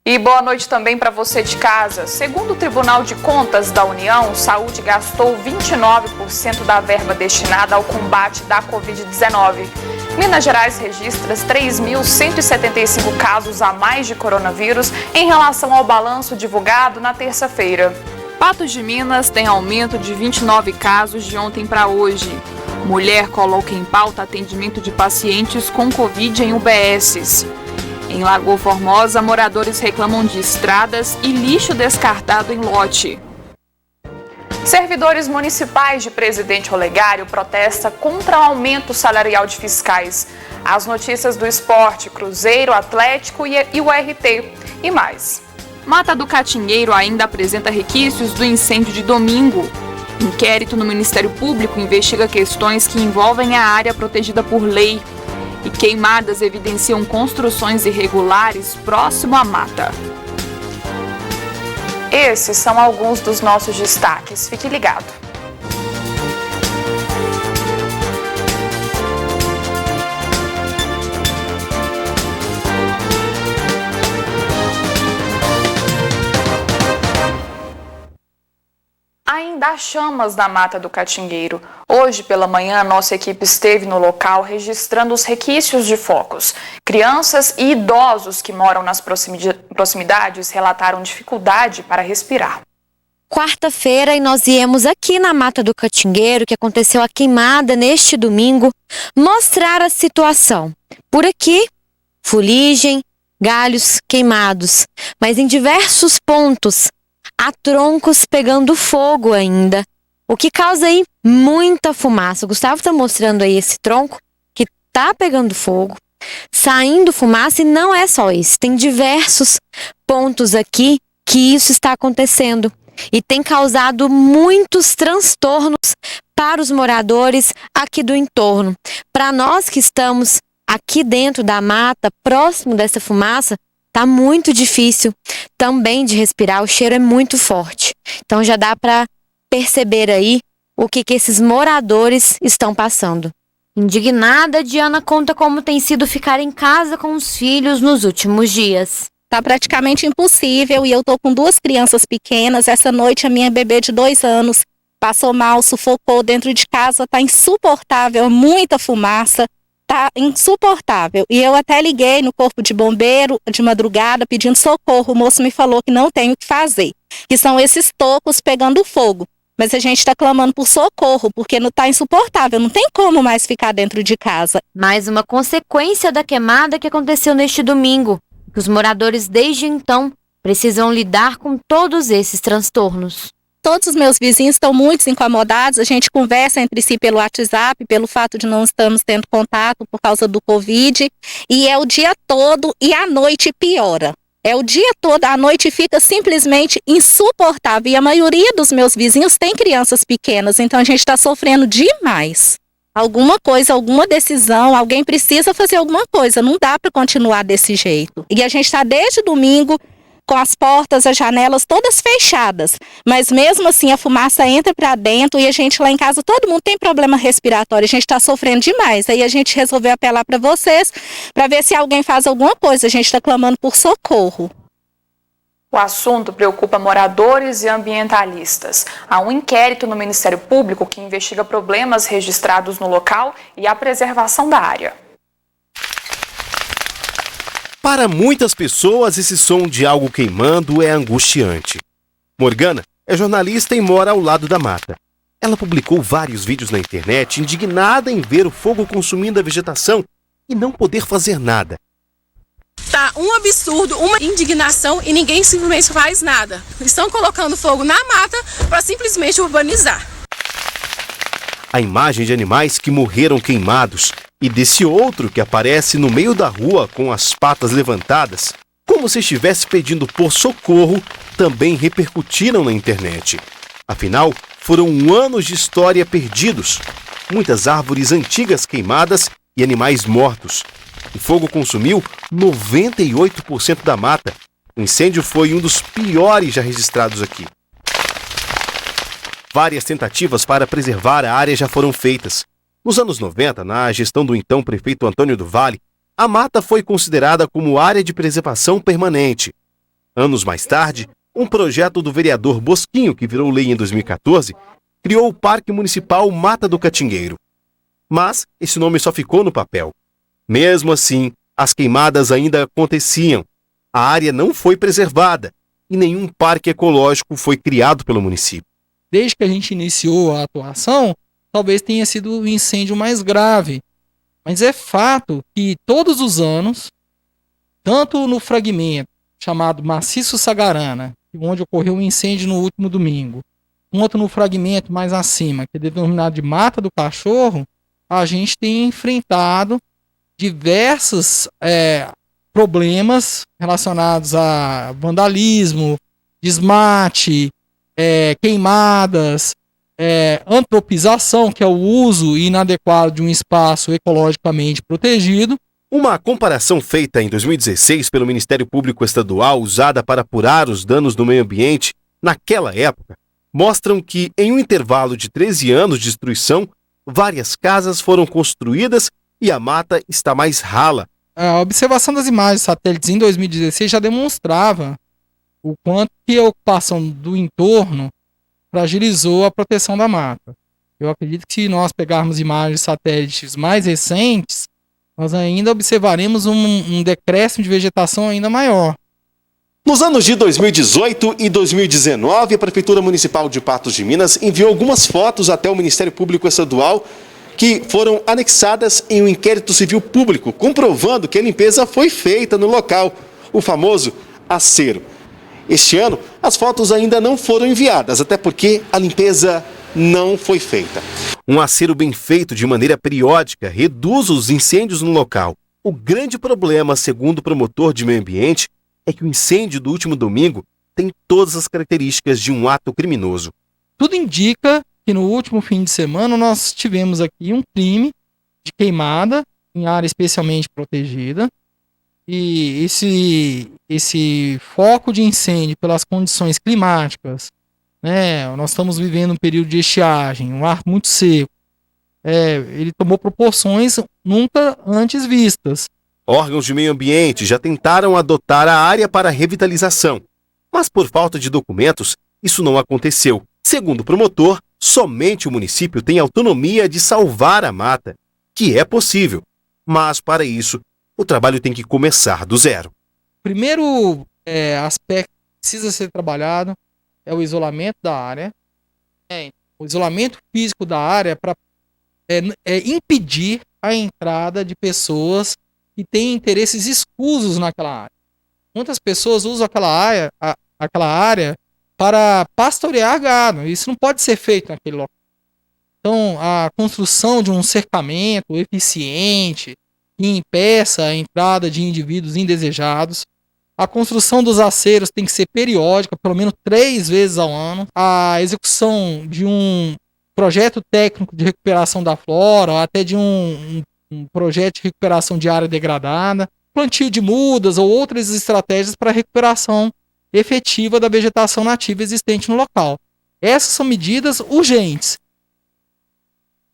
E boa noite também para você de casa. Segundo o Tribunal de Contas da União, Saúde gastou 29% da verba destinada ao combate da Covid-19. Minas Gerais registra 3.175 casos a mais de coronavírus em relação ao balanço divulgado na terça-feira. Patos de Minas tem aumento de 29 casos de ontem para hoje. Mulher coloca em pauta atendimento de pacientes com Covid em UBSs. Em Lagoa Formosa, moradores reclamam de estradas e lixo descartado em lote. Servidores municipais de Presidente Olegário protestam contra o aumento salarial de fiscais. As notícias do esporte, Cruzeiro, Atlético e o RT e mais. Mata do Catingueiro ainda apresenta requisitos do incêndio de domingo. Inquérito no Ministério Público investiga questões que envolvem a área protegida por lei. E queimadas evidenciam construções irregulares próximo à mata. Esses são alguns dos nossos destaques. Fique ligado. Ainda há chamas na Mata do Catingueiro. Hoje pela manhã, nossa equipe esteve no local registrando os requisitos de focos. Crianças e idosos que moram nas proximidades relataram dificuldade para respirar. Quarta-feira e nós viemos aqui na Mata do Catingueiro, que aconteceu a queimada neste domingo, mostrar a situação. Por aqui, fuligem, galhos queimados, mas em diversos pontos há troncos pegando fogo ainda, o que causa aí muita fumaça. O Gustavo está mostrando aí esse tronco que está pegando fogo, saindo fumaça, e não é só isso. Tem diversos pontos aqui que isso está acontecendo e tem causado muitos transtornos para os moradores aqui do entorno. Para nós que estamos aqui dentro da mata, próximo dessa fumaça, tá muito difícil também de respirar, o cheiro é muito forte. Então já dá para perceber aí o que esses moradores estão passando. Indignada, Diana conta como tem sido ficar em casa com os filhos nos últimos dias. Tá praticamente impossível e eu tô com 2 crianças pequenas. Essa noite a minha bebê de 2 anos passou mal, sufocou dentro de casa, tá insuportável, muita fumaça. Tá insuportável. E eu até liguei no corpo de bombeiro de madrugada pedindo socorro. O moço me falou que não tem o que fazer, que são esses tocos pegando fogo. Mas a gente está clamando por socorro, porque não tá insuportável, não tem como mais ficar dentro de casa. Mais uma consequência da queimada que aconteceu neste domingo. Os moradores desde então precisam lidar com todos esses transtornos. Todos os meus vizinhos estão muito incomodados, a gente conversa entre si pelo WhatsApp, pelo fato de não estarmos tendo contato por causa do Covid, e é o dia todo e à noite piora. É o dia todo, a noite fica simplesmente insuportável, e a maioria dos meus vizinhos tem crianças pequenas, então a gente está sofrendo demais. Alguma coisa, alguma decisão, alguém precisa fazer alguma coisa, não dá para continuar desse jeito. E a gente está desde domingo com as portas, as janelas todas fechadas, mas mesmo assim a fumaça entra para dentro e a gente lá em casa, todo mundo tem problema respiratório, a gente está sofrendo demais. Aí a gente resolveu apelar para vocês, para ver se alguém faz alguma coisa, a gente está clamando por socorro. O assunto preocupa moradores e ambientalistas. Há um inquérito no Ministério Público que investiga problemas registrados no local e a preservação da área. Para muitas pessoas, esse som de algo queimando é angustiante. Morgana é jornalista e mora ao lado da mata. Ela publicou vários vídeos na internet, indignada em ver o fogo consumindo a vegetação e não poder fazer nada. Tá um absurdo, uma indignação e ninguém simplesmente faz nada. Estão colocando fogo na mata para simplesmente urbanizar. A imagem de animais que morreram queimados e desse outro que aparece no meio da rua com as patas levantadas, como se estivesse pedindo por socorro, também repercutiram na internet. Afinal, foram anos de história perdidos, muitas árvores antigas queimadas e animais mortos. O fogo consumiu 98% da mata. O incêndio foi um dos piores já registrados aqui. Várias tentativas para preservar a área já foram feitas. Nos anos 90, na gestão do então prefeito Antônio do Vale, a mata foi considerada como área de preservação permanente. Anos mais tarde, um projeto do vereador Bosquinho, que virou lei em 2014, criou o Parque Municipal Mata do Catingueiro. Mas esse nome só ficou no papel. Mesmo assim, as queimadas ainda aconteciam. A área não foi preservada e nenhum parque ecológico foi criado pelo município. Desde que a gente iniciou a atuação, talvez tenha sido o incêndio mais grave. Mas é fato que todos os anos, tanto no fragmento chamado Maciço Sagarana, onde ocorreu um incêndio no último domingo, quanto no fragmento mais acima, que é denominado de Mata do Cachorro, a gente tem enfrentado diversos problemas relacionados a vandalismo, desmate, queimadas, antropização, que é o uso inadequado de um espaço ecologicamente protegido. Uma comparação feita em 2016 pelo Ministério Público Estadual, usada para apurar os danos do meio ambiente naquela época, mostram que, em um intervalo de 13 anos de destruição, várias casas foram construídas e a mata está mais rala. A observação das imagens satélites em 2016 já demonstrava o quanto que a ocupação do entorno fragilizou a proteção da mata. Eu acredito que se nós pegarmos imagens satélites mais recentes, nós ainda observaremos um decréscimo de vegetação ainda maior. Nos anos de 2018 e 2019, a Prefeitura Municipal de Patos de Minas enviou algumas fotos até o Ministério Público Estadual que foram anexadas em um inquérito civil público, comprovando que a limpeza foi feita no local, o famoso acero. Este ano, as fotos ainda não foram enviadas, até porque a limpeza não foi feita. Um acero bem feito de maneira periódica reduz os incêndios no local. O grande problema, segundo o promotor de meio ambiente, é que o incêndio do último domingo tem todas as características de um ato criminoso. Tudo indica que no último fim de semana nós tivemos aqui um crime de queimada em área especialmente protegida. E esse foco de incêndio pelas condições climáticas, nós estamos vivendo um período de estiagem, um ar muito seco, ele tomou proporções nunca antes vistas. Órgãos de meio ambiente já tentaram adotar a área para revitalização, mas por falta de documentos, isso não aconteceu. Segundo o promotor, somente o município tem autonomia de salvar a mata, que é possível, mas para isso, o trabalho tem que começar do zero. O primeiro aspecto que precisa ser trabalhado é o isolamento da área. O isolamento físico da área para impedir a entrada de pessoas que têm interesses escusos naquela área. Muitas pessoas usam aquela área para pastorear gado. Isso não pode ser feito naquele local. Então, a construção de um cercamento eficiente que impeça a entrada de indivíduos indesejados. A construção dos aceros tem que ser periódica, pelo menos 3 vezes ao ano. A execução de um projeto técnico de recuperação da flora, até de um projeto de recuperação de área degradada, plantio de mudas ou outras estratégias para recuperação efetiva da vegetação nativa existente no local. Essas são medidas urgentes.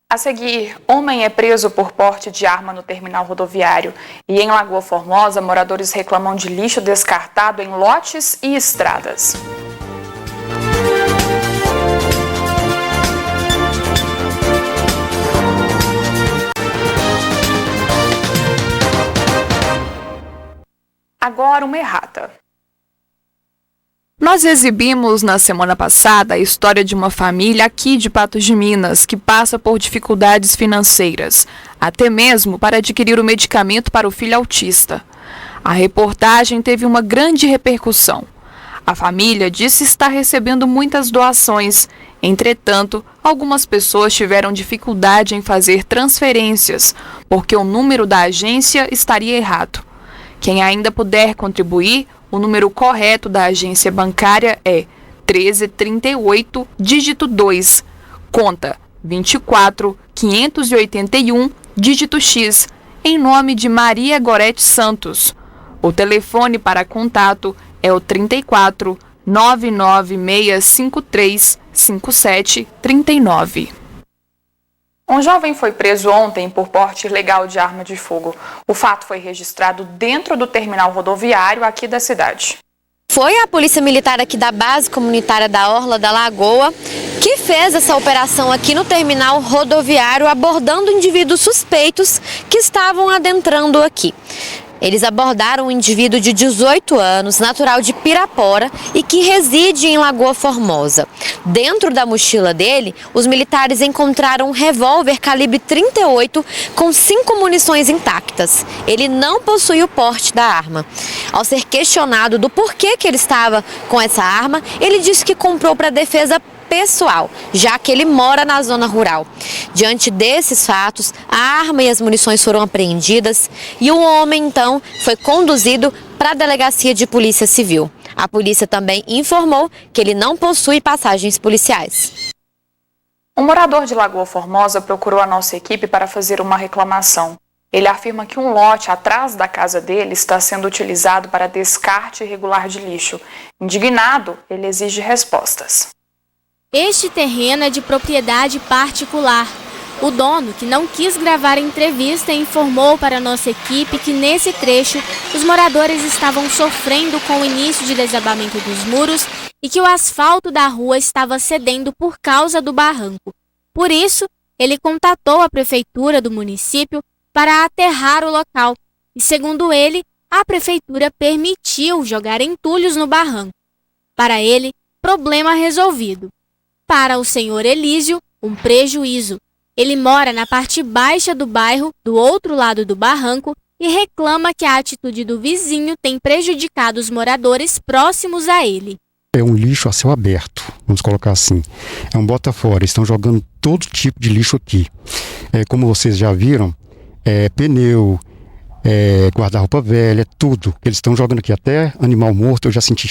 A seguir, homem é preso por porte de arma no terminal rodoviário. E em Lagoa Formosa, moradores reclamam de lixo descartado em lotes e estradas. Agora uma errata. Nós exibimos na semana passada a história de uma família aqui de Patos de Minas que passa por dificuldades financeiras, até mesmo para adquirir o medicamento para o filho autista. A reportagem teve uma grande repercussão. A família disse estar recebendo muitas doações, entretanto, algumas pessoas tiveram dificuldade em fazer transferências, porque o número da agência estaria errado. Quem ainda puder contribuir, o número correto da agência bancária é 1338, dígito 2, conta 24581, dígito X, em nome de Maria Gorete Santos. O telefone para contato é o 34 99653 5739. Um jovem foi preso ontem por porte ilegal de arma de fogo. O fato foi registrado dentro do terminal rodoviário aqui da cidade. Foi a Polícia Militar aqui da Base Comunitária da Orla da Lagoa que fez essa operação aqui no terminal rodoviário, abordando indivíduos suspeitos que estavam adentrando aqui. Eles abordaram um indivíduo de 18 anos, natural de Pirapora e que reside em Lagoa Formosa. Dentro da mochila dele, os militares encontraram um revólver calibre 38 com 5 munições intactas. Ele não possui o porte da arma. Ao ser questionado do porquê que ele estava com essa arma, ele disse que comprou para defesa pessoal, já que ele mora na zona rural. Diante desses fatos, a arma e as munições foram apreendidas e o homem, então, foi conduzido para a Delegacia de Polícia Civil. A polícia também informou que ele não possui passagens policiais. Um morador de Lagoa Formosa procurou a nossa equipe para fazer uma reclamação. Ele afirma que um lote atrás da casa dele está sendo utilizado para descarte irregular de lixo. Indignado, ele exige respostas. Este terreno é de propriedade particular. O dono, que não quis gravar a entrevista, informou para a nossa equipe que nesse trecho os moradores estavam sofrendo com o início de desabamento dos muros e que o asfalto da rua estava cedendo por causa do barranco. Por isso, ele contatou a prefeitura do município para aterrar o local e, segundo ele, a prefeitura permitiu jogar entulhos no barranco. Para ele, problema resolvido. Para o senhor Elísio, um prejuízo. Ele mora na parte baixa do bairro, do outro lado do barranco, e reclama que a atitude do vizinho tem prejudicado os moradores próximos a ele. É um lixo a céu aberto, vamos colocar assim. É um bota fora, estão jogando todo tipo de lixo aqui. Como vocês já viram, pneu, guarda-roupa velha, tudo. Eles estão jogando aqui, até animal morto. Eu já senti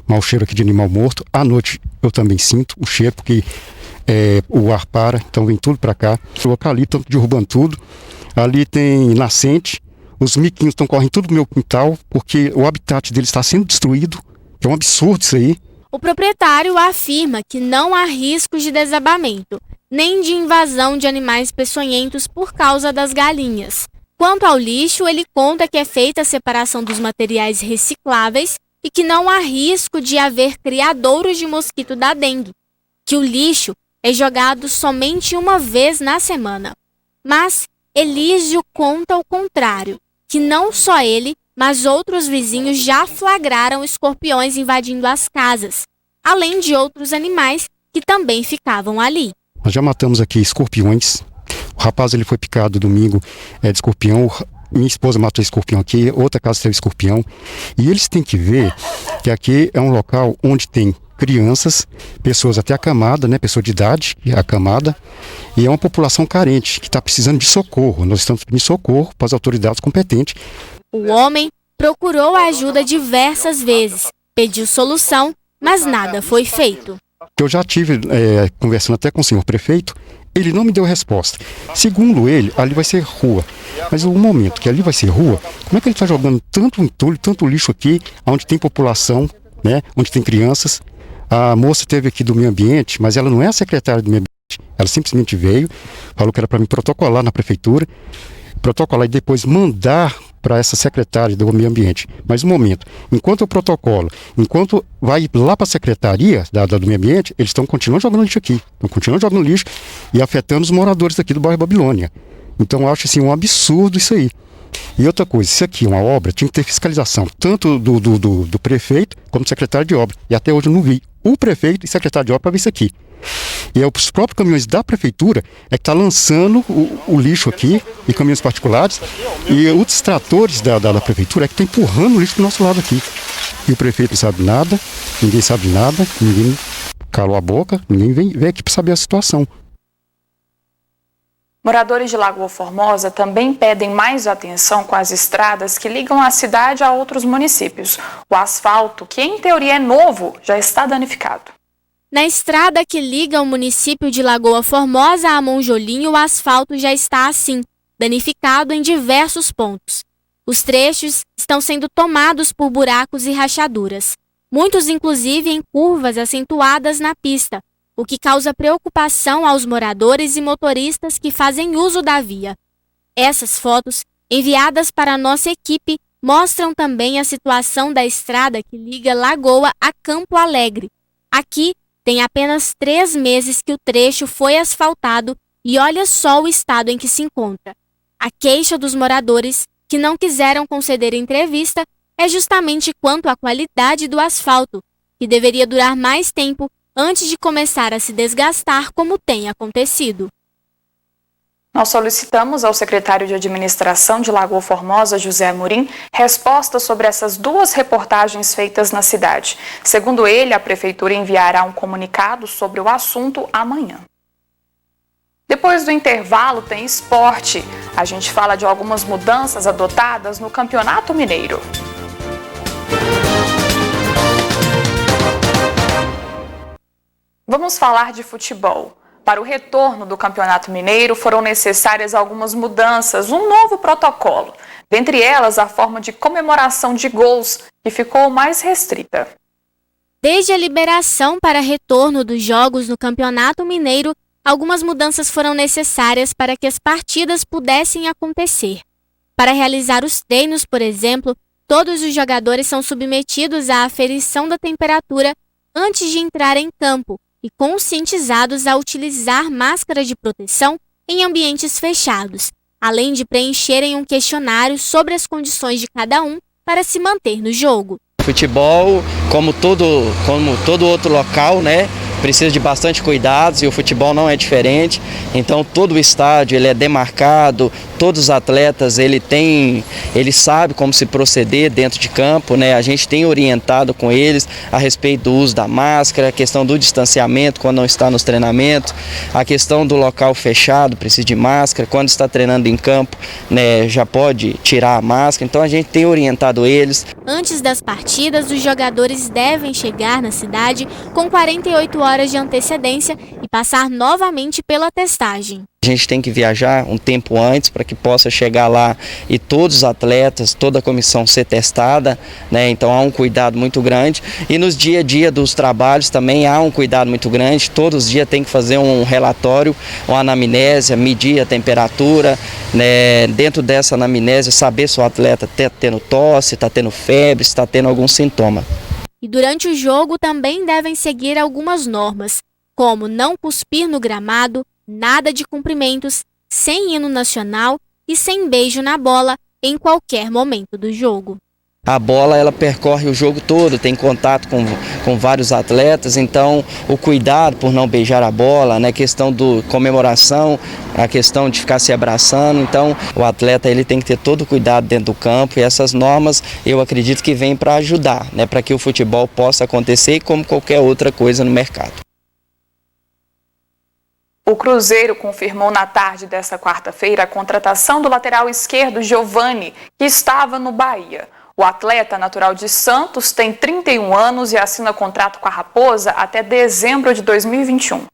mau cheiro aqui de animal morto. À noite eu também sinto o cheiro, porque o ar para, então vem tudo para cá. O local ali estão derrubando tudo. Ali tem nascente, os miquinhos estão correndo tudo no meu quintal, porque o habitat deles está sendo destruído. É um absurdo isso aí. O proprietário afirma que não há riscos de desabamento, nem de invasão de animais peçonhentos por causa das galinhas. Quanto ao lixo, ele conta que é feita a separação dos materiais recicláveis e que não há risco de haver criadouros de mosquito da dengue, que o lixo é jogado somente uma vez na semana. Mas Elísio conta o contrário, que não só ele, mas outros vizinhos já flagraram escorpiões invadindo as casas, além de outros animais que também ficavam ali. Nós já matamos aqui escorpiões. O rapaz ele foi picado domingo de escorpião. Minha esposa matou escorpião aqui, outra casa teve escorpião. E eles têm que ver que aqui é um local onde tem crianças, pessoas até acamadas, né, pessoa de idade acamada, e é uma população carente que está precisando de socorro. Nós estamos pedindo socorro para as autoridades competentes. O homem procurou a ajuda diversas vezes, pediu solução, mas nada foi feito. Eu já tive conversando até com o senhor prefeito, ele não me deu resposta. Segundo ele, ali vai ser rua. Mas no momento que ali vai ser rua, como é que ele está jogando tanto entulho, tanto lixo aqui, onde tem população, né, onde tem crianças? A moça esteve aqui do meio ambiente, mas ela não é a secretária do meio ambiente. Ela simplesmente veio, falou que era para me protocolar na prefeitura, protocolar e depois mandar para essa secretária do meio ambiente. Mas no momento, enquanto eu protocolo, enquanto vai lá para a secretaria do meio ambiente, eles estão continuando jogando lixo aqui, estão continuando jogando lixo e afetando os moradores aqui do bairro Babilônia. Então eu acho assim um absurdo isso aí. E outra coisa, isso aqui é uma obra, tinha que ter fiscalização, tanto do prefeito como do secretário de obra. E até hoje eu não vi o prefeito e secretário de obra para ver isso aqui. E os próprios caminhões da prefeitura é que está lançando o lixo aqui, e caminhões particulares, e os tratores da prefeitura é que estão empurrando o lixo do nosso lado aqui. E o prefeito não sabe nada, ninguém sabe nada, ninguém calou a boca, ninguém vem aqui para saber a situação. Moradores de Lagoa Formosa também pedem mais atenção com as estradas que ligam a cidade a outros municípios. O asfalto, que em teoria é novo, já está danificado. Na estrada que liga o município de Lagoa Formosa a Monjolinho, o asfalto já está assim, danificado em diversos pontos. Os trechos estão sendo tomados por buracos e rachaduras, muitos inclusive em curvas acentuadas na pista, o que causa preocupação aos moradores e motoristas que fazem uso da via. Essas fotos, enviadas para a nossa equipe, mostram também a situação da estrada que liga Lagoa a Campo Alegre. Aqui tem apenas 3 meses que o trecho foi asfaltado e olha só o estado em que se encontra. A queixa dos moradores, que não quiseram conceder entrevista, é justamente quanto à qualidade do asfalto, que deveria durar mais tempo antes de começar a se desgastar como tem acontecido. Nós solicitamos ao secretário de Administração de Lagoa Formosa, José Amorim, respostas sobre essas 2 reportagens feitas na cidade. Segundo ele, a Prefeitura enviará um comunicado sobre o assunto amanhã. Depois do intervalo tem esporte. A gente fala de algumas mudanças adotadas no Campeonato Mineiro. Vamos falar de futebol. Para o retorno do Campeonato Mineiro foram necessárias algumas mudanças, um novo protocolo. Dentre elas, a forma de comemoração de gols, que ficou mais restrita. Desde a liberação para retorno dos jogos no Campeonato Mineiro, algumas mudanças foram necessárias para que as partidas pudessem acontecer. Para realizar os treinos, por exemplo, todos os jogadores são submetidos à aferição da temperatura antes de entrar em campo e conscientizados a utilizar máscara de proteção em ambientes fechados, além de preencherem um questionário sobre as condições de cada um para se manter no jogo. Futebol, como todo outro local, né, precisa de bastante cuidados e o futebol não é diferente. Então todo o estádio ele é demarcado, todos os atletas ele sabe como se proceder dentro de campo, né? A gente tem orientado com eles a respeito do uso da máscara, a questão do distanciamento quando não está nos treinamentos, a questão do local fechado, precisa de máscara, quando está treinando em campo, né, já pode tirar a máscara. Então a gente tem orientado eles. Antes das partidas, os jogadores devem chegar na cidade com 48 horas de antecedência e passar novamente pela testagem. A gente tem que viajar um tempo antes para que possa chegar lá e todos os atletas, toda a comissão ser testada, né? Então há um cuidado muito grande e nos dia a dia dos trabalhos também há um cuidado muito grande. Todos os dias tem que fazer um relatório, uma anamnésia, medir a temperatura, né? Dentro dessa anamnésia saber se o atleta está tendo tosse, está tendo febre, se está tendo algum sintoma. E durante o jogo também devem seguir algumas normas, como não cuspir no gramado, nada de cumprimentos, sem hino nacional e sem beijo na bola em qualquer momento do jogo. A bola ela percorre o jogo todo, tem contato com vários atletas, então o cuidado por não beijar a bola, né, questão do comemoração, a questão de ficar se abraçando, então o atleta ele tem que ter todo o cuidado dentro do campo e essas normas eu acredito que vêm para ajudar, né, para que o futebol possa acontecer como qualquer outra coisa no mercado. O Cruzeiro confirmou na tarde desta quarta-feira a contratação do lateral esquerdo Giovani, que estava no Bahia. O atleta natural de Santos tem 31 anos e assina contrato com a Raposa até dezembro de 2021.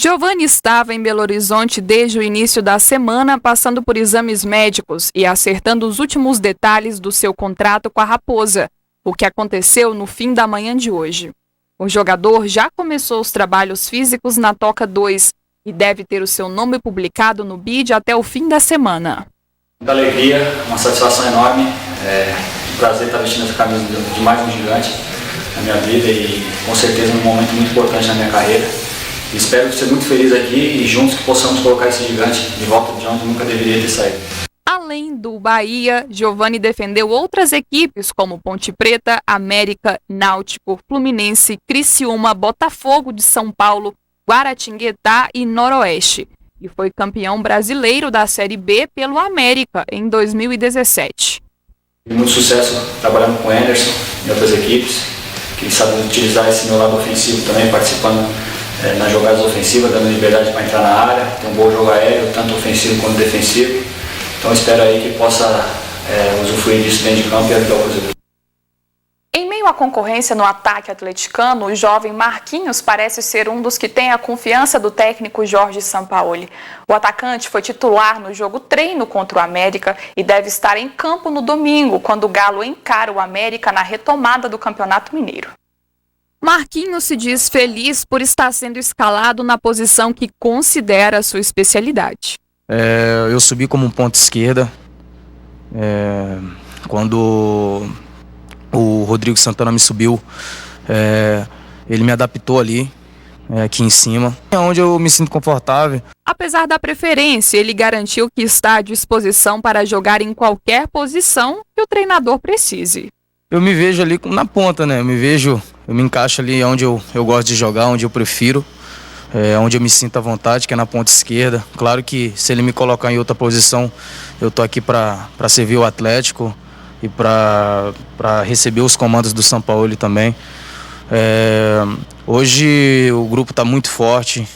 Giovani estava em Belo Horizonte desde o início da semana, passando por exames médicos e acertando os últimos detalhes do seu contrato com a Raposa, o que aconteceu no fim da manhã de hoje. O jogador já começou os trabalhos físicos na Toca 2 e deve ter o seu nome publicado no BID até o fim da semana. Muita alegria, uma satisfação enorme, um prazer estar vestindo essa camisa de mais um gigante na minha vida e com certeza um momento muito importante na minha carreira. Espero ser muito feliz aqui e juntos que possamos colocar esse gigante de volta de onde nunca deveria ter saído. Além do Bahia, Giovani defendeu outras equipes como Ponte Preta, América, Náutico, Fluminense, Criciúma, Botafogo de São Paulo, Guaratinguetá e Noroeste. E foi campeão brasileiro da Série B pelo América em 2017. Muito sucesso trabalhando com o Anderson e outras equipes, que sabem utilizar esse meu lado ofensivo também, participando nas jogadas ofensivas, dando liberdade para entrar na área, tem um bom jogo aéreo, tanto ofensivo quanto defensivo. Então espero aí que possa usufruir disso dentro de campo e ajudar o Cruzeiro. Em meio à concorrência no ataque atleticano, o jovem Marquinhos parece ser um dos que tem a confiança do técnico Jorge Sampaoli. O atacante foi titular no jogo treino contra o América e deve estar em campo no domingo, quando o Galo encara o América na retomada do Campeonato Mineiro. Marquinhos se diz feliz por estar sendo escalado na posição que considera sua especialidade. Eu subi como um ponta esquerda. Quando o Rodrigo Santana me subiu, ele me adaptou ali, aqui em cima, é onde eu me sinto confortável. Apesar da preferência, ele garantiu que está à disposição para jogar em qualquer posição que o treinador precise. Eu me vejo ali na ponta, né? Eu me encaixo ali onde eu gosto de jogar, onde eu prefiro, onde eu me sinto à vontade, que é na ponta esquerda. Claro que se ele me colocar em outra posição, eu tô aqui para servir o Atlético e para receber os comandos do São Paulo também. Hoje o grupo está muito forte.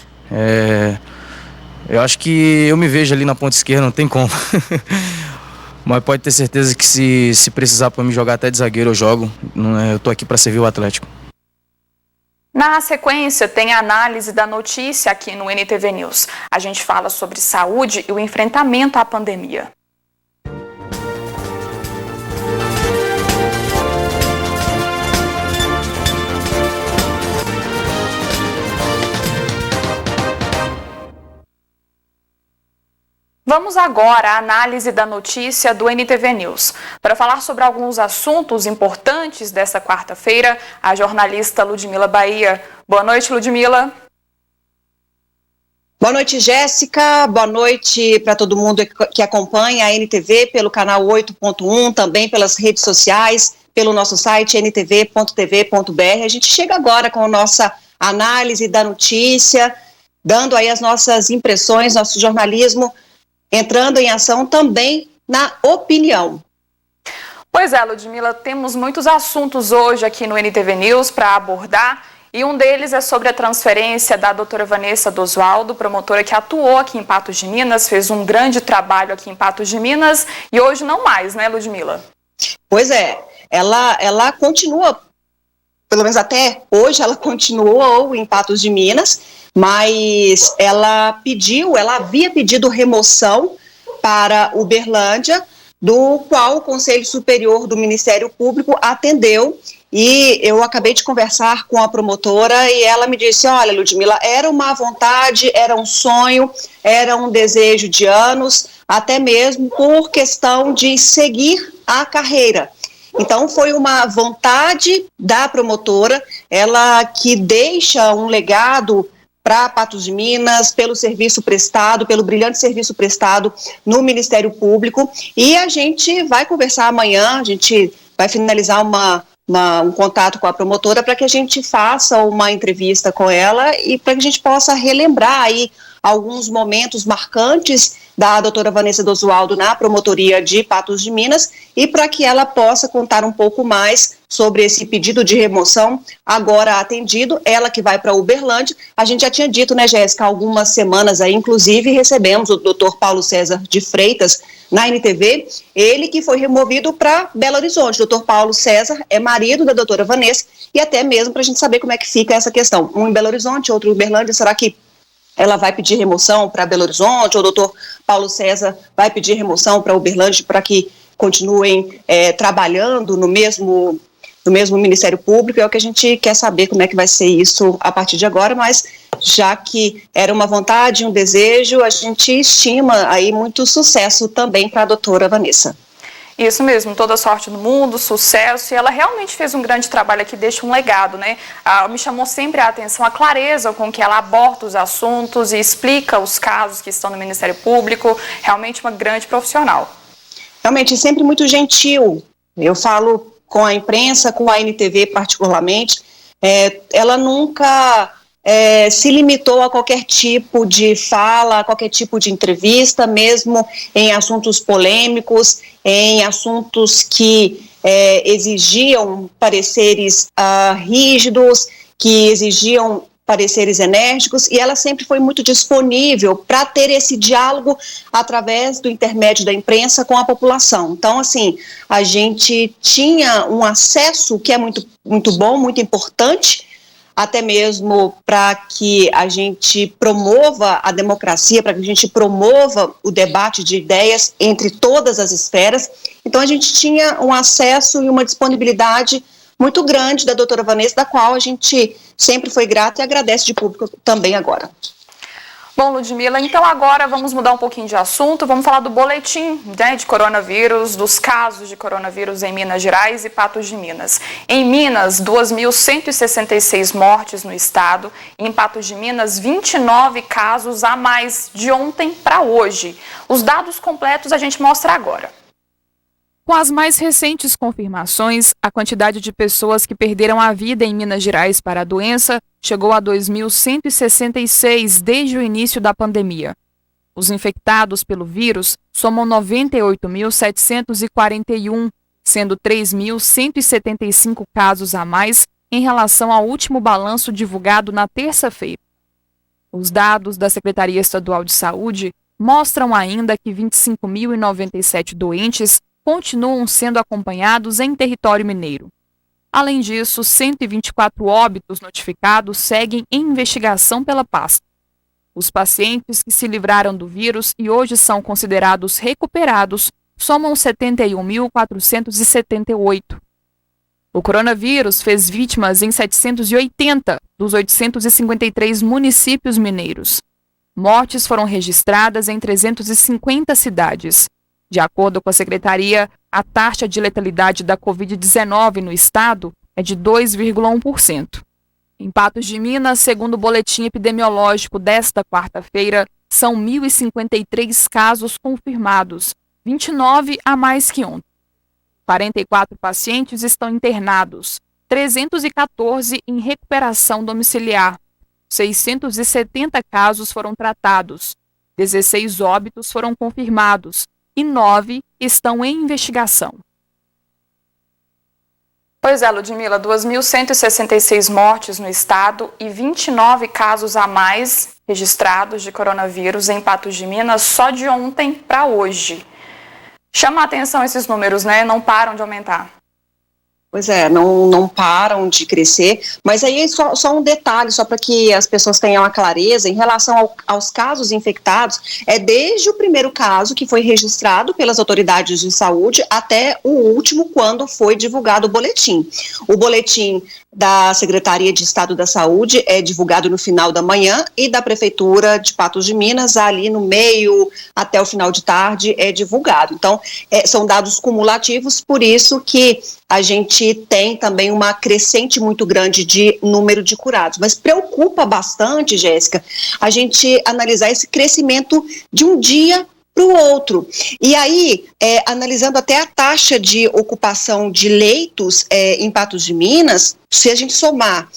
Eu acho que eu me vejo ali na ponta esquerda, não tem como. Mas pode ter certeza que se precisar para me jogar até de zagueiro, eu jogo. Eu tô aqui para servir o Atlético. Na sequência, tem a análise da notícia aqui no NTV News. A gente fala sobre saúde e o enfrentamento à pandemia. Vamos agora à análise da notícia do NTV News. Para falar sobre alguns assuntos importantes dessa quarta-feira, a jornalista Ludmila Bahia. Boa noite, Ludmila. Boa noite, Jéssica. Boa noite para todo mundo que acompanha a NTV pelo canal 8.1, também pelas redes sociais, pelo nosso site ntv.tv.br. A gente chega agora com a nossa análise da notícia, dando aí as nossas impressões, nosso jornalismo entrando em ação também na opinião. Pois é, Ludmila, temos muitos assuntos hoje aqui no NTV News para abordar e um deles é sobre a transferência da doutora Vanessa Dosvaldo, promotora que atuou aqui em Patos de Minas, fez um grande trabalho aqui em Patos de Minas e hoje não mais, né, Ludmila? Pois é, ela continua, pelo menos até hoje ela continuou em Patos de Minas, mas ela havia pedido remoção para Uberlândia, do qual o Conselho Superior do Ministério Público atendeu, e eu acabei de conversar com a promotora e ela me disse, olha, Ludmila, era uma vontade, era um sonho, era um desejo de anos, até mesmo por questão de seguir a carreira. Então, foi uma vontade da promotora, ela que deixa um legado para Patos de Minas, pelo serviço prestado, pelo brilhante serviço prestado no Ministério Público, e a gente vai conversar amanhã, a gente vai finalizar um contato com a promotora para que a gente faça uma entrevista com ela e para que a gente possa relembrar aí alguns momentos marcantes da doutora Vanessa Dosvaldo na promotoria de Patos de Minas e para que ela possa contar um pouco mais sobre esse pedido de remoção agora atendido, ela que vai para Uberlândia. A gente já tinha dito, né, Jéssica, algumas semanas aí, inclusive recebemos o doutor Paulo César de Freitas na NTV, ele que foi removido para Belo Horizonte. O doutor Paulo César é marido da doutora Vanessa e até mesmo para a gente saber como é que fica essa questão. Um em Belo Horizonte, outro em Uberlândia, será que ela vai pedir remoção para Belo Horizonte, ou o doutor Paulo César vai pedir remoção para Uberlândia para que continuem trabalhando no mesmo Ministério Público? É o que a gente quer saber, como é que vai ser isso a partir de agora, mas já que era uma vontade, um desejo, a gente estima aí muito sucesso também para a doutora Vanessa. Isso mesmo, toda sorte do mundo, sucesso, e ela realmente fez um grande trabalho aqui, deixa um legado, né? Me chamou sempre a atenção a clareza com que ela aborda os assuntos e explica os casos que estão no Ministério Público, realmente uma grande profissional. Realmente, sempre muito gentil, eu falo com a imprensa, com a NTV particularmente, ela nunca se limitou a qualquer tipo de fala, a qualquer tipo de entrevista, mesmo em assuntos polêmicos, em assuntos que exigiam pareceres rígidos, que exigiam pareceres enérgicos, e ela sempre foi muito disponível para ter esse diálogo através do intermédio da imprensa com a população. Então, assim, a gente tinha um acesso que é muito, muito bom, muito importante, até mesmo para que a gente promova a democracia, para que a gente promova o debate de ideias entre todas as esferas. Então, a gente tinha um acesso e uma disponibilidade muito grande da doutora Vanessa, da qual a gente sempre foi grato e agradece de público também agora. Bom, Ludmila, então agora vamos mudar um pouquinho de assunto, vamos falar do boletim, né, de coronavírus, dos casos de coronavírus em Minas Gerais e Patos de Minas. Em Minas, 2.166 mortes no estado, e em Patos de Minas, 29 casos a mais de ontem para hoje. Os dados completos a gente mostra agora. Com as mais recentes confirmações, a quantidade de pessoas que perderam a vida em Minas Gerais para a doença chegou a 2.166 desde o início da pandemia. Os infectados pelo vírus somam 98.741, sendo 3.175 casos a mais em relação ao último balanço divulgado na terça-feira. Os dados da Secretaria Estadual de Saúde mostram ainda que 25.097 doentes continuam sendo acompanhados em território mineiro. Além disso, 124 óbitos notificados seguem em investigação pela pasta. Os pacientes que se livraram do vírus e hoje são considerados recuperados somam 71.478. O coronavírus fez vítimas em 780 dos 853 municípios mineiros. Mortes foram registradas em 350 cidades. De acordo com a Secretaria, a taxa de letalidade da Covid-19 no estado é de 2,1%. Em Patos de Minas, segundo o boletim epidemiológico desta quarta-feira, são 1.053 casos confirmados, 29 a mais que ontem. 44 pacientes estão internados, 314 em recuperação domiciliar, 670 casos foram tratados, 16 óbitos foram confirmados, e 9 estão em investigação. Pois é, Ludmila, 2.166 mortes no estado e 29 casos a mais registrados de coronavírus em Patos de Minas só de ontem para hoje. Chama a atenção esses números, né? Não param de aumentar. Pois é, não param de crescer, mas aí só um detalhe, só para que as pessoas tenham a clareza, em relação aos casos infectados, é desde o primeiro caso que foi registrado pelas autoridades de saúde até o último, quando foi divulgado o boletim. O boletim da Secretaria de Estado da Saúde é divulgado no final da manhã e da Prefeitura de Patos de Minas, ali no meio, até o final de tarde, é divulgado. Então, são dados cumulativos, por isso que a gente tem também uma crescente muito grande de número de curados. Mas preocupa bastante, Jéssica, a gente analisar esse crescimento de um dia para o outro. E aí, analisando até a taxa de ocupação de leitos em Patos de Minas, se a gente somar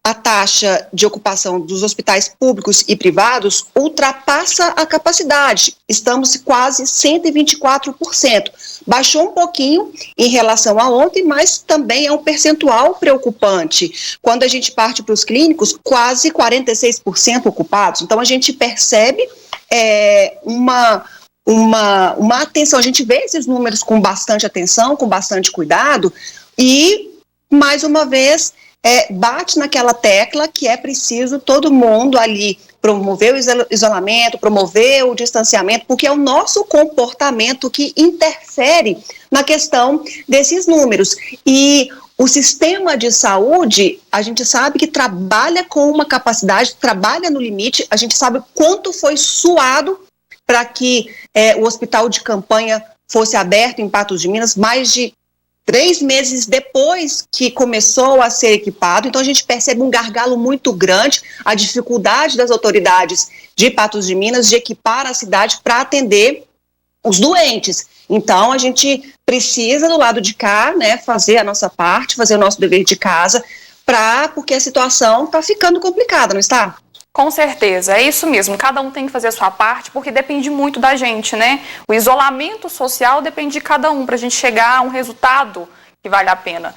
a taxa de ocupação dos hospitais públicos e privados, ultrapassa a capacidade. Estamos quase 124%. Baixou um pouquinho em relação a ontem, mas também é um percentual preocupante. Quando a gente parte para os clínicos, quase 46% ocupados. Então, a gente percebe uma atenção. A gente vê esses números com bastante atenção, com bastante cuidado e, mais uma vez, bate naquela tecla que é preciso todo mundo ali promover o isolamento, promover o distanciamento, porque é o nosso comportamento que interfere na questão desses números. E o sistema de saúde, a gente sabe que trabalha com uma capacidade, trabalha no limite, a gente sabe quanto foi suado para que o hospital de campanha fosse aberto em Patos de Minas, mais de 3 meses depois que começou a ser equipado. Então a gente percebe um gargalo muito grande, a dificuldade das autoridades de Patos de Minas de equipar a cidade para atender os doentes. Então a gente precisa do lado de cá, né, fazer a nossa parte, fazer o nosso dever de casa, porque a situação está ficando complicada, não está? Com certeza, é isso mesmo. Cada um tem que fazer a sua parte, porque depende muito da gente, né? O isolamento social depende de cada um, para a gente chegar a um resultado que vale a pena.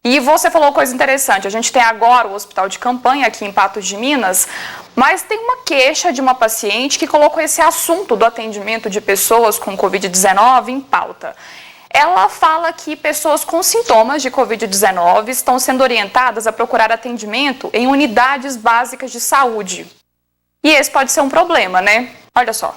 E você falou coisa interessante, a gente tem agora o hospital de campanha aqui em Patos de Minas, mas tem uma queixa de uma paciente que colocou esse assunto do atendimento de pessoas com Covid-19 em pauta. Ela fala que pessoas com sintomas de Covid-19 estão sendo orientadas a procurar atendimento em unidades básicas de saúde. E esse pode ser um problema, né? Olha só.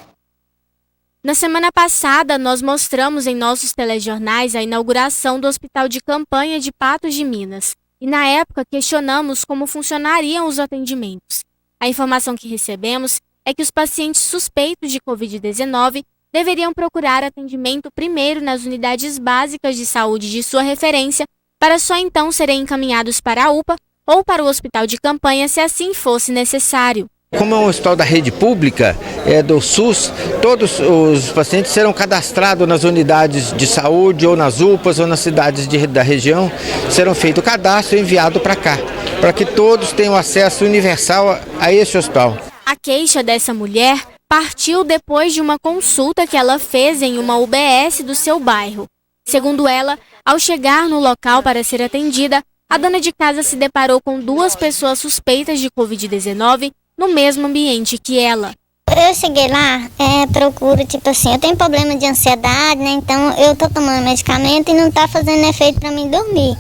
Na semana passada, nós mostramos em nossos telejornais a inauguração do Hospital de Campanha de Patos de Minas. E na época questionamos como funcionariam os atendimentos. A informação que recebemos é que os pacientes suspeitos de Covid-19 deveriam procurar atendimento primeiro nas unidades básicas de saúde de sua referência, para só então serem encaminhados para a UPA ou para o hospital de campanha, se assim fosse necessário. Como é um hospital da rede pública, do SUS, todos os pacientes serão cadastrados nas unidades de saúde ou nas UPAs ou nas cidades da região, serão feito o cadastro e enviado para cá, para que todos tenham acesso universal a esse hospital. A queixa dessa mulher partiu depois de uma consulta que ela fez em uma UBS do seu bairro. Segundo ela, ao chegar no local para ser atendida, a dona de casa se deparou com 2 pessoas suspeitas de Covid-19 no mesmo ambiente que ela. Eu cheguei lá, procuro, tipo assim, eu tenho problema de ansiedade, né? Então eu tô tomando medicamento e não tá fazendo efeito pra mim dormir.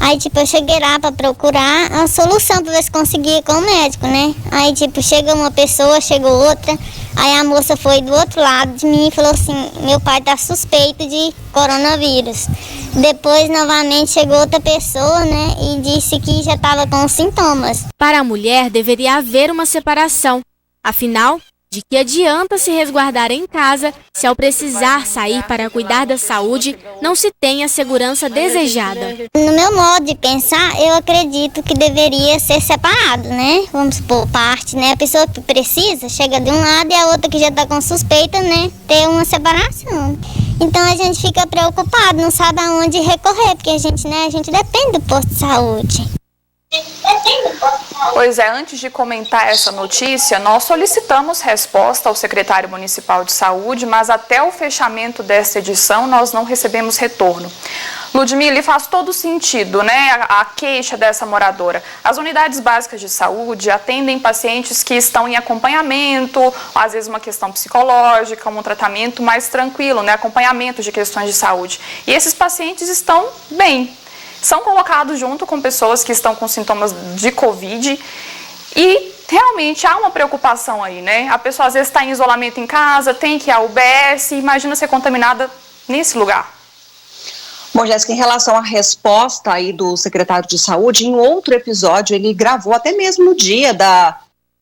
Aí, tipo, eu cheguei lá pra procurar a solução pra ver se conseguia ir com o médico, né? Aí, tipo, chega uma pessoa, chegou outra, aí a moça foi do outro lado de mim e falou assim, meu pai tá suspeito de coronavírus. Depois, novamente, chegou outra pessoa, né, e disse que já estava com sintomas. Para a mulher, deveria haver uma separação. Afinal, de que adianta se resguardar em casa se ao precisar sair para cuidar da saúde, não se tem a segurança desejada? No meu modo de pensar, eu acredito que deveria ser separado, né? Vamos supor, parte, né? A pessoa que precisa chega de um lado e a outra que já está com suspeita, né? Ter uma separação. Então a gente fica preocupado, não sabe aonde recorrer, porque a gente depende do posto de saúde. Pois é, antes de comentar essa notícia, nós solicitamos resposta ao secretário municipal de saúde, mas até o fechamento desta edição nós não recebemos retorno. Ludmila, faz todo sentido, né, a queixa dessa moradora. As unidades básicas de saúde atendem pacientes que estão em acompanhamento, às vezes uma questão psicológica, um tratamento mais tranquilo, né, acompanhamento de questões de saúde. E esses pacientes estão bem. São colocados junto com pessoas que estão com sintomas de Covid e realmente há uma preocupação aí, né? A pessoa às vezes está em isolamento em casa, tem que ir à UBS, imagina ser contaminada nesse lugar. Bom, Jéssica, em relação à resposta aí do secretário de saúde, em outro episódio ele gravou até mesmo no dia da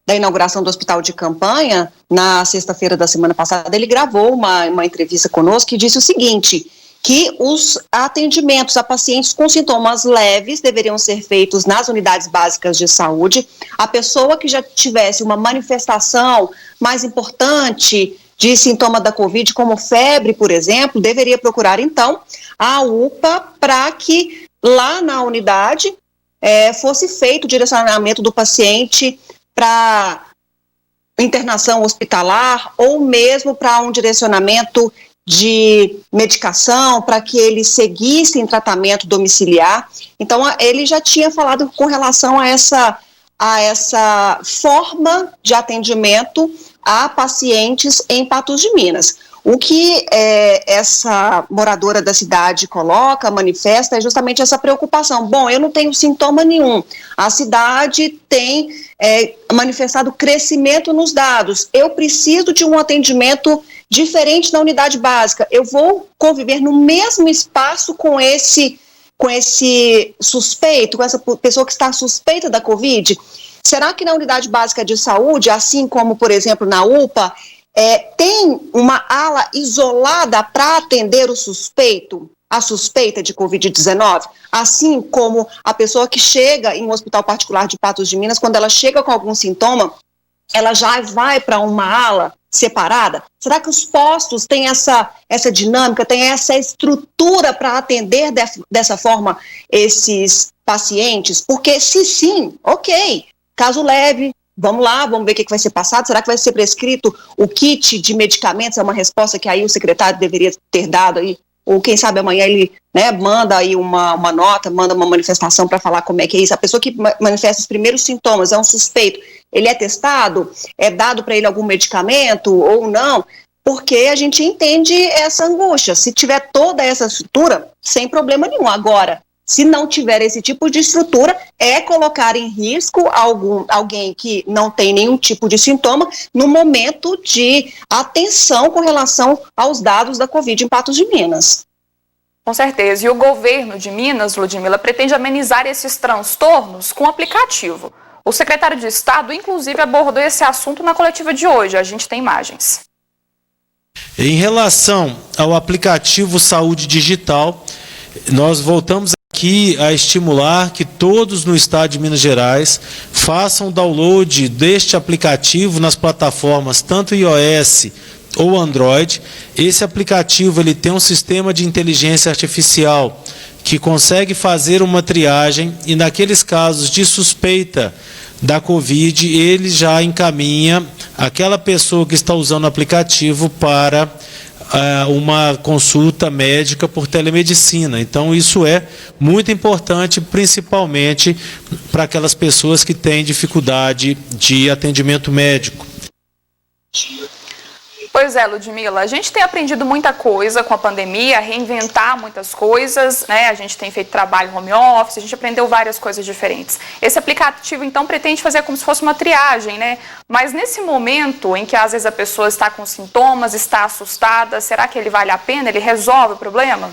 inauguração do hospital de campanha, na sexta-feira da semana passada, ele gravou uma entrevista conosco que disse o seguinte, que os atendimentos a pacientes com sintomas leves deveriam ser feitos nas unidades básicas de saúde. A pessoa que já tivesse uma manifestação mais importante de sintoma da Covid, como febre, por exemplo, deveria procurar, então, a UPA para que lá na unidade fosse feito o direcionamento do paciente para internação hospitalar ou mesmo para um direcionamento de medicação, para que ele seguisse em tratamento domiciliar. Então, ele já tinha falado com relação a essa forma de atendimento a pacientes em Patos de Minas. O que essa moradora da cidade manifesta, é justamente essa preocupação. Bom, eu não tenho sintoma nenhum. A cidade tem manifestado crescimento nos dados. Eu preciso de um atendimento diferente na unidade básica. Eu vou conviver no mesmo espaço com esse suspeito, com essa pessoa que está suspeita da Covid? Será que na unidade básica de saúde, assim como, por exemplo, na UPA, tem uma ala isolada para atender o suspeito, a suspeita de Covid-19? Assim como a pessoa que chega em um hospital particular de Patos de Minas, quando ela chega com algum sintoma, ela já vai para uma ala separada? Será que os postos têm essa dinâmica, têm essa estrutura para atender dessa forma esses pacientes? Porque se sim, ok, caso leve, vamos lá, vamos ver o que vai ser passado. Será que vai ser prescrito o kit de medicamentos? É uma resposta que aí o secretário deveria ter dado aí, ou quem sabe amanhã ele manda aí uma nota, manda uma manifestação para falar como é que é isso. A pessoa que manifesta os primeiros sintomas é um suspeito, ele é testado, é dado para ele algum medicamento ou não, porque a gente entende essa angústia. Se tiver toda essa estrutura, sem problema nenhum. Agora, se não tiver esse tipo de estrutura, é colocar em risco alguém que não tem nenhum tipo de sintoma no momento de atenção com relação aos dados da Covid em Patos de Minas. Com certeza. E o governo de Minas, Ludmila, pretende amenizar esses transtornos com o aplicativo. O secretário de Estado, inclusive, abordou esse assunto na coletiva de hoje. A gente tem imagens. Em relação ao aplicativo Saúde Digital, nós voltamos aqui a estimular que todos no estado de Minas Gerais façam download deste aplicativo nas plataformas tanto iOS ou Android. Esse aplicativo ele tem um sistema de inteligência artificial que consegue fazer uma triagem e naqueles casos de suspeita da Covid, ele já encaminha aquela pessoa que está usando o aplicativo para uma consulta médica por telemedicina. Então, isso é muito importante, principalmente para aquelas pessoas que têm dificuldade de atendimento médico. Pois é, Ludmila, a gente tem aprendido muita coisa com a pandemia, reinventar muitas coisas, né? A gente tem feito trabalho home office, a gente aprendeu várias coisas diferentes. Esse aplicativo, então, pretende fazer como se fosse uma triagem, né? Mas nesse momento em que às vezes a pessoa está com sintomas, está assustada, será que ele vale a pena? Ele resolve o problema?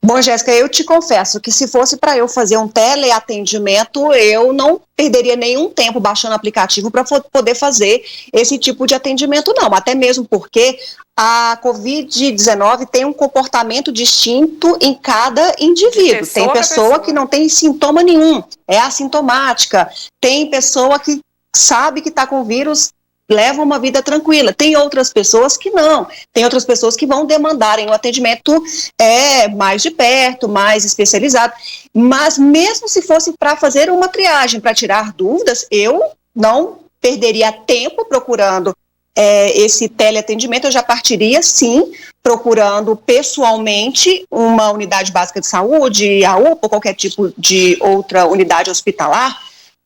Bom, Jéssica, eu te confesso que se fosse para eu fazer um teleatendimento, eu não perderia nenhum tempo baixando o aplicativo para poder fazer esse tipo de atendimento, não. Até mesmo porque a Covid-19 tem um comportamento distinto em cada indivíduo. Tem pessoa que não tem sintoma nenhum, é assintomática. Tem pessoa que sabe que está com vírus, leva uma vida tranquila. Tem outras pessoas que não. Tem outras pessoas que vão demandarem o atendimento mais de perto, mais especializado. Mas mesmo se fosse para fazer uma triagem, para tirar dúvidas, eu não perderia tempo procurando esse teleatendimento. Eu já partiria, sim, procurando pessoalmente uma unidade básica de saúde, a UPA ou qualquer tipo de outra unidade hospitalar,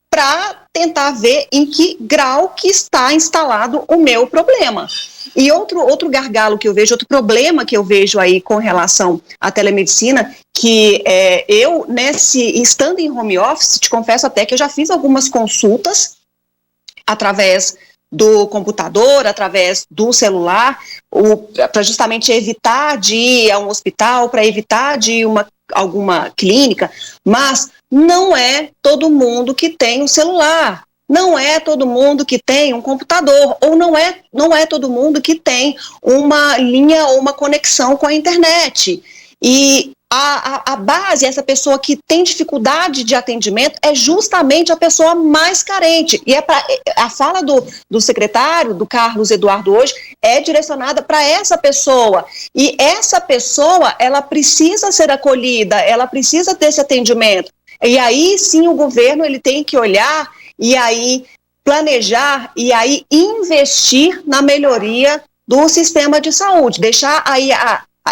para tentar ver em que grau que está instalado o meu problema. E outro gargalo que eu vejo, outro problema que eu vejo aí com relação à telemedicina, que eu, estando em home office, te confesso até que eu já fiz algumas consultas através do computador, através do celular, para justamente evitar de ir a um hospital, para evitar de ir alguma clínica, mas não é todo mundo que tem um celular, não é todo mundo que tem um computador, ou não é todo mundo que tem uma linha ou uma conexão com a internet. E a base, essa pessoa que tem dificuldade de atendimento, é justamente a pessoa mais carente. E a fala do secretário, do Carlos Eduardo hoje, é direcionada para essa pessoa. E essa pessoa, ela precisa ser acolhida, ela precisa ter esse atendimento. E aí, sim, o governo ele tem que olhar e aí planejar e aí investir na melhoria do sistema de saúde. Deixar aí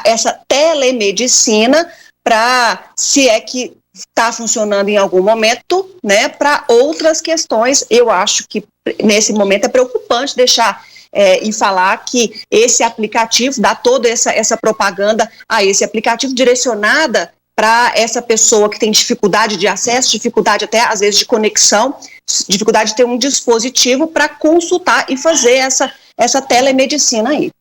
essa telemedicina para, se é que está funcionando em algum momento, né, para outras questões. Eu acho que nesse momento é preocupante deixar e falar que esse aplicativo, dá toda essa propaganda a esse aplicativo direcionada para essa pessoa que tem dificuldade de acesso, dificuldade até às vezes de conexão, dificuldade de ter um dispositivo para consultar e fazer essa telemedicina aí.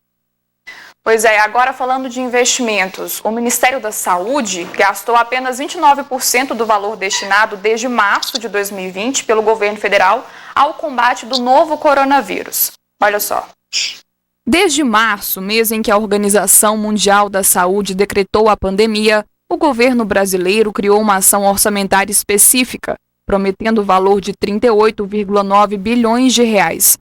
Pois é, agora falando de investimentos, o Ministério da Saúde gastou apenas 29% do valor destinado desde março de 2020 pelo governo federal ao combate do novo coronavírus. Olha só. Desde março, mês em que a Organização Mundial da Saúde decretou a pandemia, o governo brasileiro criou uma ação orçamentária específica, prometendo o valor de 38,9 bilhões de reais.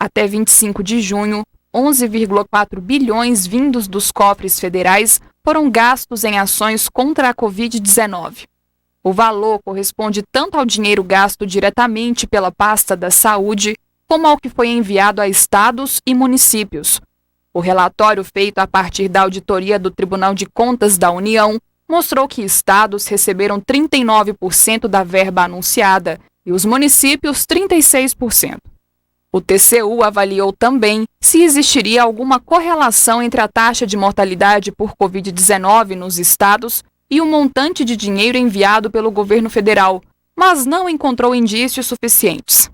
Até 25 de junho, 11,4 bilhões vindos dos cofres federais foram gastos em ações contra a Covid-19. O valor corresponde tanto ao dinheiro gasto diretamente pela pasta da saúde, como ao que foi enviado a estados e municípios. O relatório feito a partir da auditoria do Tribunal de Contas da União mostrou que estados receberam 39% da verba anunciada e os municípios 36%. O TCU avaliou também se existiria alguma correlação entre a taxa de mortalidade por Covid-19 nos estados e o montante de dinheiro enviado pelo governo federal, mas não encontrou indícios suficientes.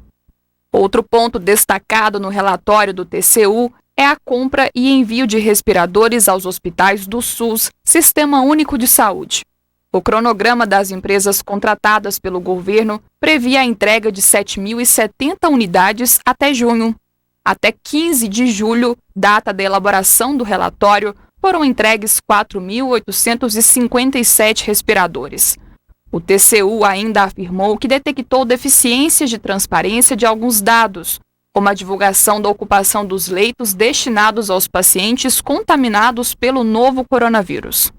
Outro ponto destacado no relatório do TCU é a compra e envio de respiradores aos hospitais do SUS, Sistema Único de Saúde. O cronograma das empresas contratadas pelo governo previa a entrega de 7.070 unidades até junho. Até 15 de julho, data da elaboração do relatório, foram entregues 4.857 respiradores. O TCU ainda afirmou que detectou deficiências de transparência de alguns dados, como a divulgação da ocupação dos leitos destinados aos pacientes contaminados pelo novo coronavírus.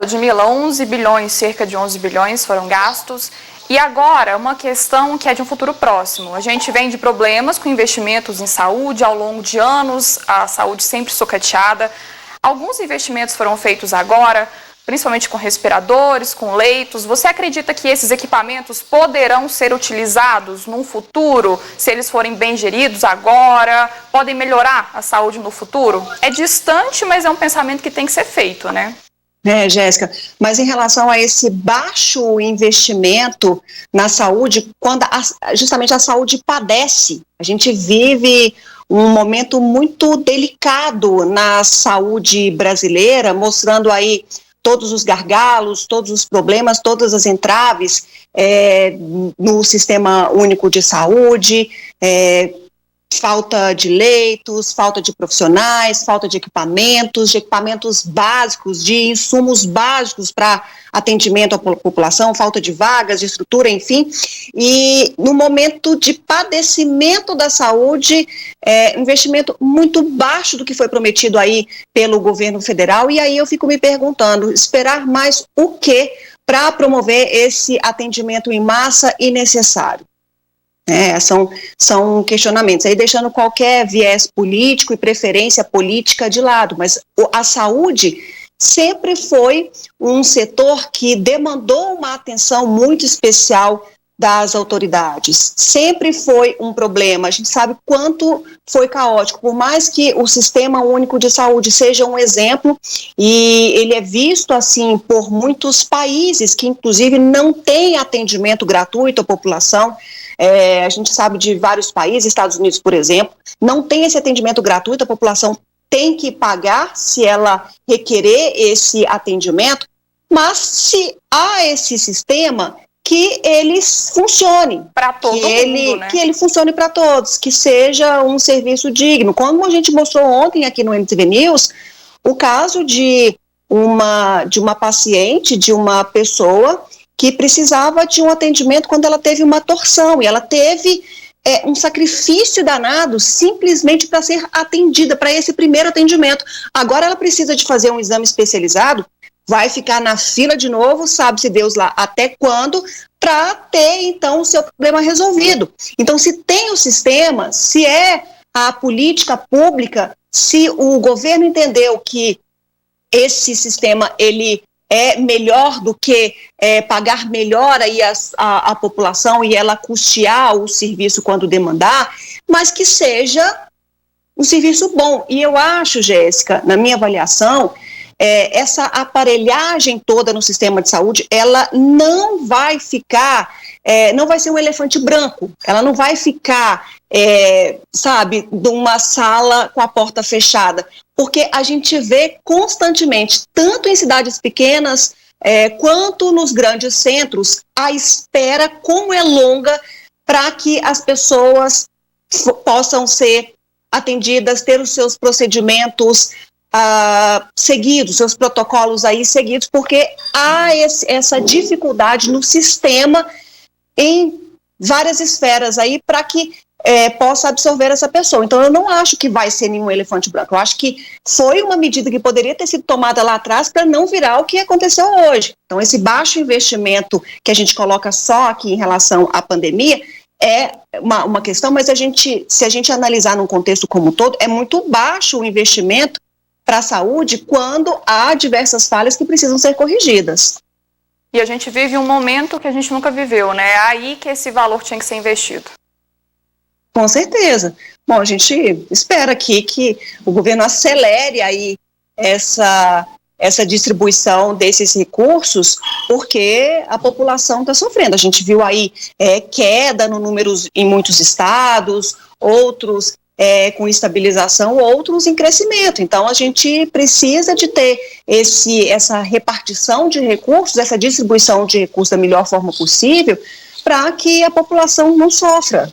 Ludmila, 11 bilhões, cerca de 11 bilhões foram gastos. E agora, uma questão que é de um futuro próximo. A gente vem de problemas com investimentos em saúde ao longo de anos, a saúde sempre sucateada. Alguns investimentos foram feitos agora, principalmente com respiradores, com leitos. Você acredita que esses equipamentos poderão ser utilizados num futuro, se eles forem bem geridos agora? Podem melhorar a saúde no futuro? É distante, mas é um pensamento que tem que ser feito, né? Jéssica, mas em relação a esse baixo investimento na saúde, quando justamente a saúde padece, a gente vive um momento muito delicado na saúde brasileira, mostrando aí todos os gargalos, todos os problemas, todas as entraves no Sistema Único de Saúde, falta de leitos, falta de profissionais, falta de equipamentos básicos, de insumos básicos para atendimento à população, falta de vagas, de estrutura, enfim. E no momento de padecimento da saúde, investimento muito baixo do que foi prometido aí pelo governo federal. E aí eu fico me perguntando, esperar mais o quê para promover esse atendimento em massa e necessário? São questionamentos, aí deixando qualquer viés político e preferência política de lado, mas a saúde sempre foi um setor que demandou uma atenção muito especial das autoridades, sempre foi um problema, a gente sabe quanto foi caótico, por mais que o Sistema Único de Saúde seja um exemplo, e ele é visto assim por muitos países que inclusive não têm atendimento gratuito à população. A gente sabe de vários países, Estados Unidos, por exemplo, não tem esse atendimento gratuito, a população tem que pagar se ela requerer esse atendimento, mas se há esse sistema, que ele funcione. Para todo mundo, né? Que ele funcione para todos, que seja um serviço digno. Como a gente mostrou ontem aqui no MTV News, o caso de uma paciente, de uma pessoa que precisava de um atendimento quando ela teve uma torção, e ela teve um sacrifício danado simplesmente para ser atendida, para esse primeiro atendimento. Agora ela precisa de fazer um exame especializado, vai ficar na fila de novo, sabe-se Deus lá até quando, para ter então o seu problema resolvido. Então, se tem o sistema, se é a política pública, se o governo entendeu que esse sistema ele é melhor do que pagar melhor aí a população e ela custear o serviço quando demandar, mas que seja um serviço bom. E eu acho, Jéssica, na minha avaliação, essa aparelhagem toda no sistema de saúde, ela não vai ficar, não vai ser um elefante branco, ela não vai ficar, sabe, numa sala com a porta fechada, porque a gente vê constantemente, tanto em cidades pequenas, quanto nos grandes centros, a espera como é longa para que as pessoas possam ser atendidas, ter os seus procedimentos seguidos, seus protocolos aí seguidos, porque há essa dificuldade no sistema em várias esferas aí para que possa absorver essa pessoa. Então eu não acho que vai ser nenhum elefante branco, eu acho que foi uma medida que poderia ter sido tomada lá atrás para não virar o que aconteceu hoje. Então esse baixo investimento que a gente coloca só aqui em relação à pandemia é uma questão, mas se a gente analisar num contexto como um todo, é muito baixo o investimento para a saúde quando há diversas falhas que precisam ser corrigidas. E a gente vive um momento que a gente nunca viveu, né? É aí que esse valor tinha que ser investido. Com certeza. Bom, a gente espera aqui que o governo acelere aí essa distribuição desses recursos, porque a população está sofrendo. A gente viu aí queda no números em muitos estados, outros com estabilização, outros em crescimento. Então, a gente precisa de ter essa repartição de recursos, essa distribuição de recursos da melhor forma possível, para que a população não sofra.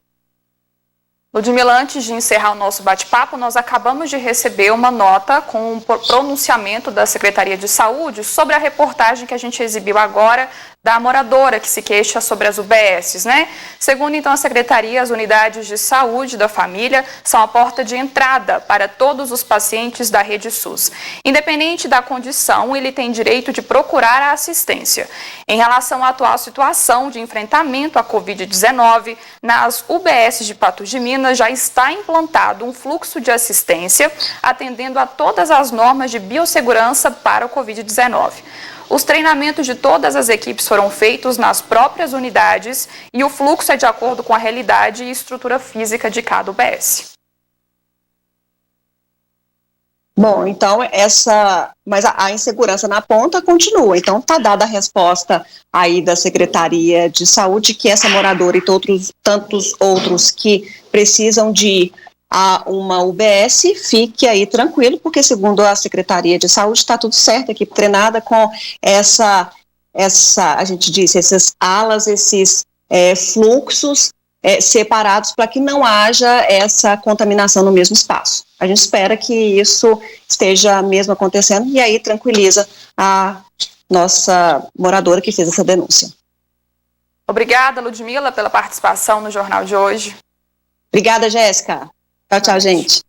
Ludmila, antes de encerrar o nosso bate-papo, nós acabamos de receber uma nota com um pronunciamento da Secretaria de Saúde sobre a reportagem que a gente exibiu agora da moradora que se queixa sobre as UBSs, né? Segundo, então, a Secretaria, as unidades de saúde da família são a porta de entrada para todos os pacientes da rede SUS. Independente da condição, ele tem direito de procurar a assistência. Em relação à atual situação de enfrentamento à Covid-19, nas UBSs de Patos de Minas já está implantado um fluxo de assistência atendendo a todas as normas de biossegurança para o Covid-19. Os treinamentos de todas as equipes foram feitos nas próprias unidades e o fluxo é de acordo com a realidade e estrutura física de cada UBS. Bom, então mas a insegurança na ponta continua. Então está dada a resposta aí da Secretaria de Saúde que essa moradora e tantos outros que precisam de ir a uma UBS, fique aí tranquilo, porque segundo a Secretaria de Saúde está tudo certo, a equipe treinada com a gente disse, essas alas, esses fluxos separados para que não haja essa contaminação no mesmo espaço. A gente espera que isso esteja mesmo acontecendo e aí tranquiliza a nossa moradora que fez essa denúncia. Obrigada, Ludmila, pela participação no Jornal de hoje. Obrigada, Jéssica. Tchau, tchau, gente.